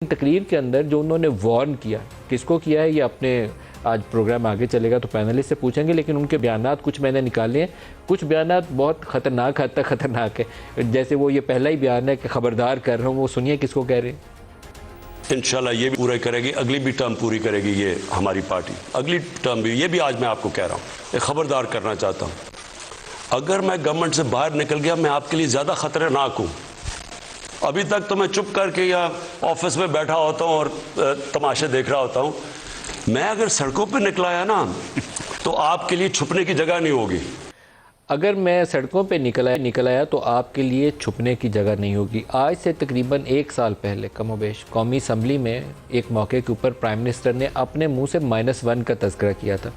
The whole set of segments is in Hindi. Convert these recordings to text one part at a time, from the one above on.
तकरीर के अंदर जो उन्होंने वार्न किया, किसको किया है ये अपने आज प्रोग्राम आगे चलेगा तो पैनलिस्ट से पूछेंगे, लेकिन उनके बयानात कुछ मैंने निकाले हैं। कुछ बयानात बहुत ख़तरनाक, हद तक ख़तरनाक है। जैसे वो ये पहला ही बयान है कि ख़बरदार कर रहा हूँ, वो सुनिए किसको कह रहे हैं। इंशाल्लाह ये भी पूरा करेगी, अगली भी टर्म पूरी करेगी ये हमारी पार्टी, अगली टर्म भी। ये भी आज मैं आपको कह रहा हूँ, ख़बरदार करना चाहता हूँ, अगर मैं गवर्नमेंट से बाहर निकल गया मैं आपके लिए ज़्यादा ख़तरनाक हूँ। अभी तक तो मैं चुप करके या ऑफिस में बैठा होता हूँ और तमाशे देख रहा होता हूँ। मैं अगर सड़कों पे निकला है ना तो आपके लिए छुपने की जगह नहीं होगी। अगर मैं सड़कों पे निकल आया तो आपके लिए छुपने की जगह नहीं होगी। आज से तकरीबन 1 साल पहले कमोबेश कौमी असम्बली में एक मौके के ऊपर प्राइम मिनिस्टर ने अपने मुंह से -1 का तज़किरा किया था।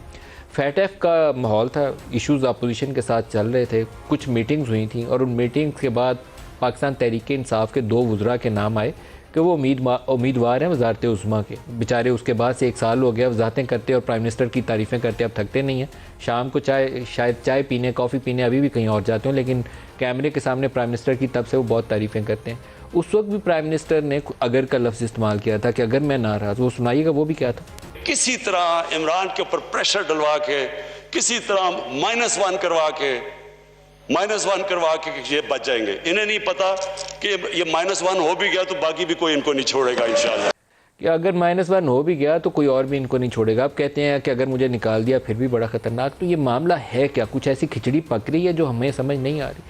फैटफ का माहौल था, इश्यूज़ अपोजिशन के साथ चल रहे थे, कुछ मीटिंग्स हुई थी और उन मीटिंग्स के बाद पाकिस्तान तहरीक इंसाफ के 2 वज़रा के नाम आए कि वो उम्मीदवार हैं वज़ारत उज़्मा के। बेचारे उसके बाद से 1 साल हो गया वज़ाहतें करते और प्राइम मिनिस्टर की तारीफ़ें करते, अब थकते नहीं हैं। शाम को शायद चाय पीने, कॉफ़ी पीने अभी भी कहीं और जाते हो, लेकिन कैमरे के सामने प्राइम मिनिस्टर की तब से वो बहुत तारीफ़ें करते हैं। उस वक्त भी प्राइम मिनिस्टर ने अगर का लफ्ज़ इस्तेमाल किया था कि अगर मैं नाराज़, वो सुनाइएगा वो भी क्या था। किसी तरह इमरान के ऊपर प्रेशर डलवा के, किसी तरह -1 करवा के ये बच जाएंगे। इन्हें नहीं पता कि ये -1 हो भी गया तो बाकी भी कोई इनको नहीं छोड़ेगा इंशाल्लाह। कि अगर -1 हो भी गया तो कोई और भी इनको नहीं छोड़ेगा। आप कहते हैं कि अगर मुझे निकाल दिया फिर भी बड़ा ख़तरनाक। तो ये मामला है क्या? कुछ ऐसी खिचड़ी पक रही है जो हमें समझ नहीं आ रही।